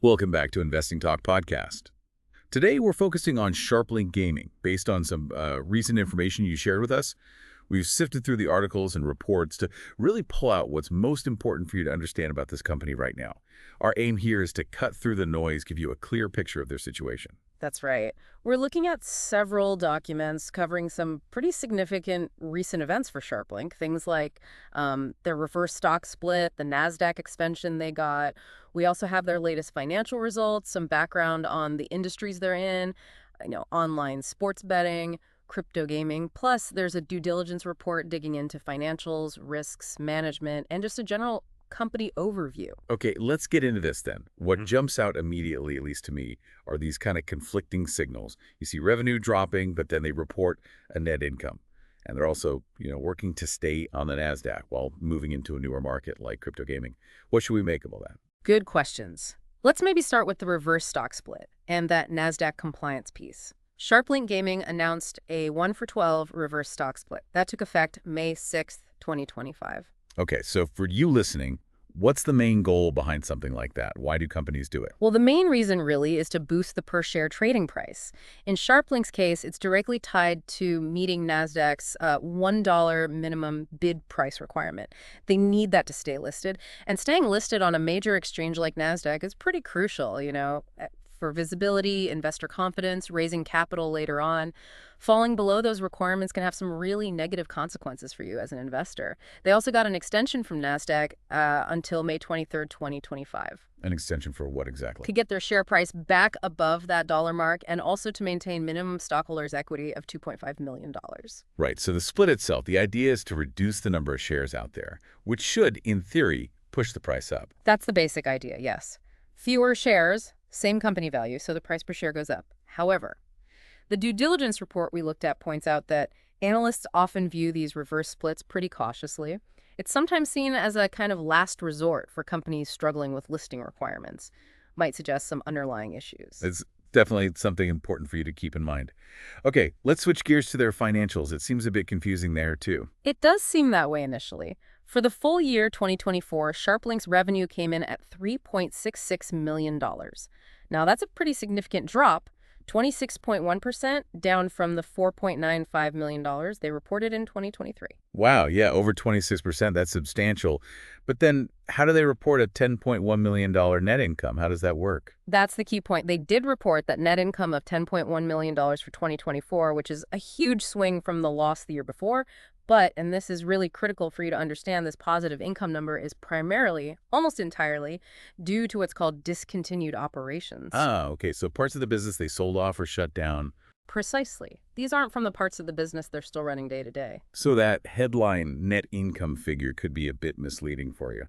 Welcome back to Investing Talk Podcast. Today, we're focusing on Sharplink Gaming. Based on some recent information you shared with us, we've sifted through the articles and reports to really pull out what's most important for you to understand about this company right now. Our aim here is to cut through the noise, give you a clear picture of their situation. That's right. We're looking at several documents covering some pretty significant recent events for Sharplink. Things like their reverse stock split, the Nasdaq expansion they got. We also have their latest financial results, some background on the industries they're in, online sports betting, crypto gaming. Plus, there's a due diligence report digging into financials, risks, management, and just a general company overview. Okay, let's get into this then. What jumps out immediately, at least to me, are these kind of conflicting signals. You see revenue dropping, but then they report a net income. And they're also, working to stay on the Nasdaq while moving into a newer market like crypto gaming. What should we make of all that? Good questions. Let's maybe start with the reverse stock split and that Nasdaq compliance piece. Sharplink Gaming announced a 1-for-12 reverse stock split. That took effect May 6th, 2025. Okay, so for you listening, what's the main goal behind something like that? Why do companies do it? Well, the main reason really is to boost the per-share trading price. In Sharplink's case, it's directly tied to meeting Nasdaq's $1 minimum bid price requirement. They need that to stay listed. And staying listed on a major exchange like Nasdaq is pretty crucial, for visibility, investor confidence, raising capital later on. Falling below those requirements can have some really negative consequences for you as an investor. They also got an extension from Nasdaq until May 23rd, 2025. An extension for what exactly? Could get their share price back above that dollar mark and also to maintain minimum stockholders' equity of $2.5 million. Right, so the split itself, the idea is to reduce the number of shares out there, which should, in theory, push the price up. That's the basic idea, yes. Fewer shares, same company value, so the price per share goes up. However, the due diligence report we looked at points out that analysts often view these reverse splits pretty cautiously. It's sometimes seen as a kind of last resort for companies struggling with listing requirements. Might suggest some underlying issues. It's definitely something important for you to keep in mind. Okay, let's switch gears to their financials. It seems a bit confusing there, too. It does seem that way initially. For the full year 2024, Sharplink's revenue came in at $3.66 million. Now, that's a pretty significant drop, 26.1%, down from the $4.95 million they reported in 2023. Wow, yeah, over 26%. That's substantial. But then how do they report a $10.1 million net income? How does that work? That's the key point. They did report that net income of $10.1 million for 2024, which is a huge swing from the loss the year before. But, and this is really critical for you to understand, this positive income number is primarily, almost entirely, due to what's called discontinued operations. Ah, okay, so parts of the business they sold off or shut down. Precisely. These aren't from the parts of the business they're still running day to day. So that headline net income figure could be a bit misleading for you.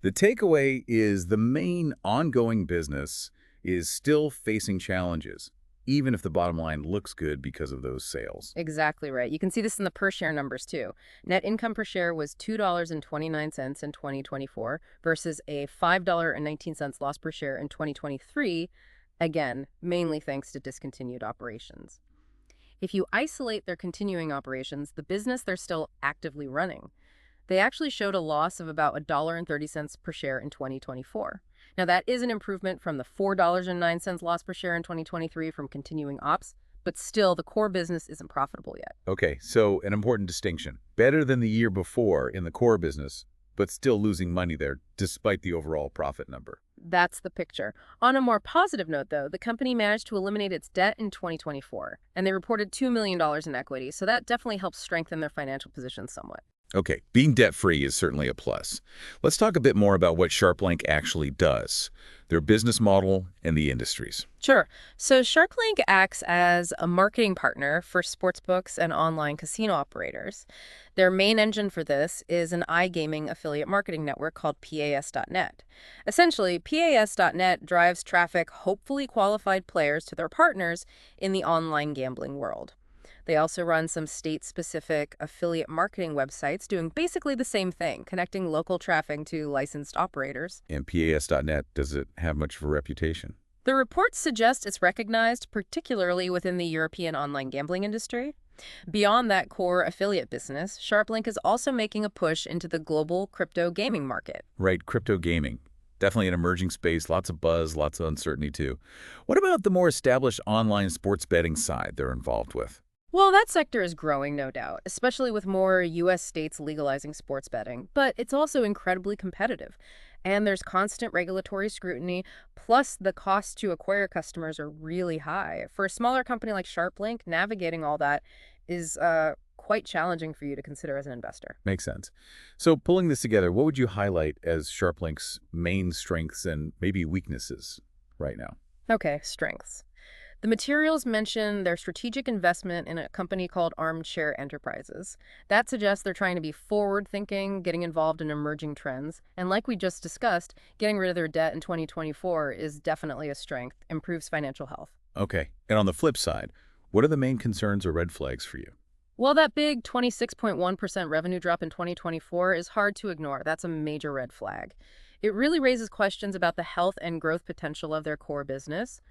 The takeaway is the main ongoing business is still facing challenges, even if the bottom line looks good because of those sales. Exactly right. You can see this in the per-share numbers, too. Net income per share was $2.29 in 2024 versus a $5.19 loss per share in 2023, again, mainly thanks to discontinued operations. If you isolate their continuing operations, the business they're still actively running, they actually showed a loss of about $1.30 per share in 2024. Now, that is an improvement from the $4.09 loss per share in 2023 from continuing ops, but still, the core business isn't profitable yet. Okay, so an important distinction. Better than the year before in the core business, but still losing money there despite the overall profit number. That's the picture. On a more positive note, though, the company managed to eliminate its debt in 2024, and they reported $2 million in equity, so that definitely helps strengthen their financial position somewhat. Okay, being debt-free is certainly a plus. Let's talk a bit more about what Sharplink actually does, their business model, and the industries. Sure. So Sharplink acts as a marketing partner for sportsbooks and online casino operators. Their main engine for this is an iGaming affiliate marketing network called PAS.net. Essentially, PAS.net drives traffic, hopefully qualified players to their partners in the online gambling world. They also run some state-specific affiliate marketing websites doing basically the same thing, connecting local traffic to licensed operators. And PAS.net, does it have much of a reputation? The reports suggest it's recognized particularly within the European online gambling industry. Beyond that core affiliate business, Sharplink is also making a push into the global crypto gaming market. Right, crypto gaming. Definitely an emerging space, lots of buzz, lots of uncertainty too. What about the more established online sports betting side they're involved with? Well, that sector is growing, no doubt, especially with more U.S. states legalizing sports betting. But it's also incredibly competitive. And there's constant regulatory scrutiny, plus the costs to acquire customers are really high. For a smaller company like Sharplink, navigating all that is quite challenging for you to consider as an investor. Makes sense. So pulling this together, what would you highlight as SharpLink's main strengths and maybe weaknesses right now? Okay, strengths. The materials mention their strategic investment in a company called Armchair Enterprises. That suggests they're trying to be forward-thinking, getting involved in emerging trends. And like we just discussed, getting rid of their debt in 2024 is definitely a strength, improves financial health. Okay. And on the flip side, what are the main concerns or red flags for you? Well, that big 26.1% revenue drop in 2024 is hard to ignore. That's a major red flag. It really raises questions about the health and growth potential of their core business.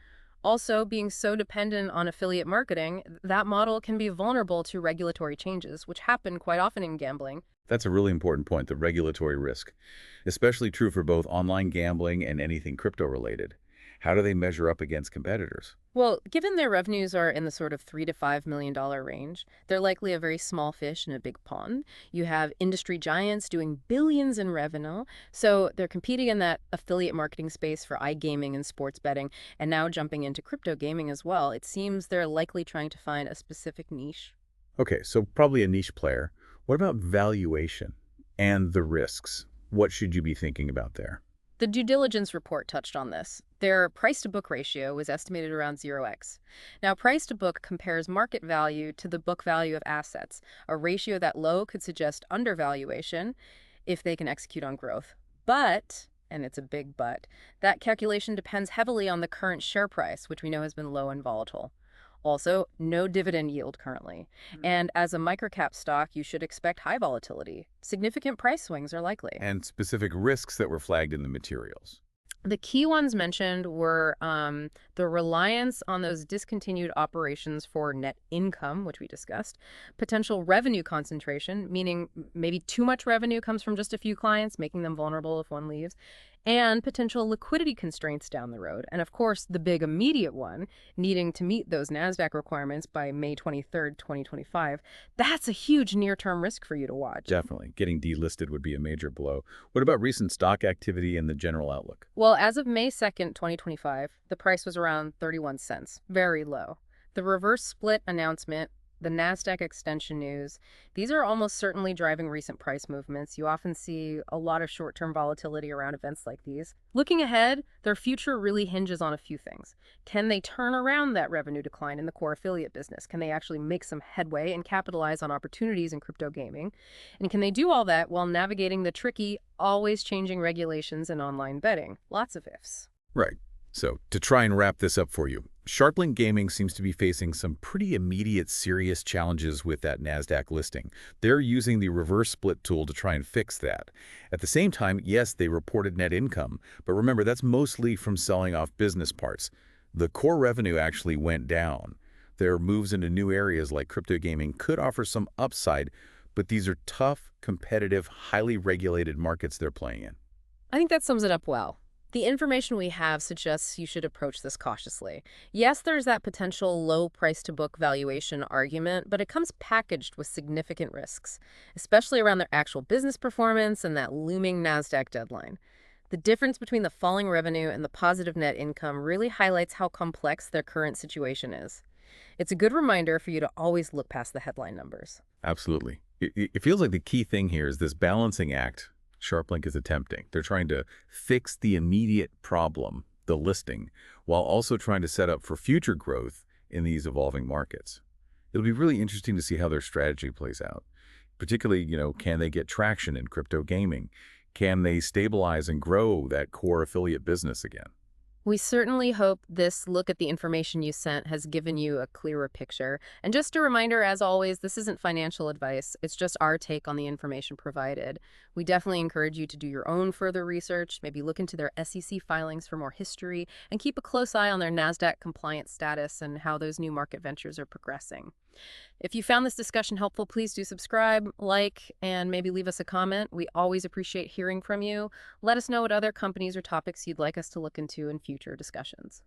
Also, being so dependent on affiliate marketing, that model can be vulnerable to regulatory changes, which happen quite often in gambling. That's a really important point, the regulatory risk, especially true for both online gambling and anything crypto-related. How do they measure up against competitors? Well, given their revenues are in the sort of $3 to $5 million range, they're likely a very small fish in a big pond. You have industry giants doing billions in revenue, so they're competing in that affiliate marketing space for iGaming and sports betting, and now jumping into crypto gaming as well. It seems they're likely trying to find a specific niche. Okay, so probably a niche player. What about valuation and the risks? What should you be thinking about there? The due diligence report touched on this. Their price-to-book ratio was estimated around 0x. Now, price-to-book compares market value to the book value of assets. A ratio that low could suggest undervaluation if they can execute on growth. But, and it's a big but, that calculation depends heavily on the current share price, which we know has been low and volatile. Also, no dividend yield currently. And as a microcap stock, you should expect high volatility. Significant price swings are likely. And specific risks that were flagged in the materials. The key ones mentioned were the reliance on those discontinued operations for net income, which we discussed, potential revenue concentration, meaning maybe too much revenue comes from just a few clients, making them vulnerable if one leaves, and potential liquidity constraints down the road. And of course, the big immediate one, needing to meet those Nasdaq requirements by May 23rd, 2025, that's a huge near-term risk for you to watch. Definitely. Getting delisted would be a major blow. What about recent stock activity and the general outlook? Well, as of May 2nd, 2025, the price was around 31 cents, very low. The reverse split announcement, the Nasdaq extension news, these are almost certainly driving recent price movements. You often see a lot of short-term volatility around events like these. Looking ahead, their future really hinges on a few things. Can they turn around that revenue decline in the core affiliate business? Can they actually make some headway and capitalize on opportunities in crypto gaming? And can they do all that while navigating the tricky, always changing regulations in online betting? Lots of ifs. Right. So to try and wrap this up for you, Sharplink Gaming seems to be facing some pretty immediate serious challenges with that Nasdaq listing. They're using the reverse split tool to try and fix that. At the same time, yes, they reported net income, but remember, that's mostly from selling off business parts. The core revenue actually went down. Their moves into new areas like crypto gaming could offer some upside, but these are tough, competitive, highly regulated markets they're playing in. I think that sums it up well. The information we have suggests you should approach this cautiously. Yes, there's that potential low price-to-book valuation argument, but it comes packaged with significant risks, especially around their actual business performance and that looming Nasdaq deadline. The difference between the falling revenue and the positive net income really highlights how complex their current situation is. It's a good reminder for you to always look past the headline numbers. Absolutely. It feels like the key thing here is this balancing act Sharplink is attempting. They're trying to fix the immediate problem, the listing, while also trying to set up for future growth in these evolving markets. It'll be really interesting to see how their strategy plays out. Particularly, can they get traction in crypto gaming? Can they stabilize and grow that core affiliate business again? We certainly hope this look at the information you sent has given you a clearer picture. And just a reminder, as always, this isn't financial advice. It's just our take on the information provided. We definitely encourage you to do your own further research, maybe look into their SEC filings for more history, and keep a close eye on their Nasdaq compliance status and how those new market ventures are progressing. If you found this discussion helpful, please do subscribe, like, and maybe leave us a comment. We always appreciate hearing from you. Let us know what other companies or topics you'd like us to look into in future discussions.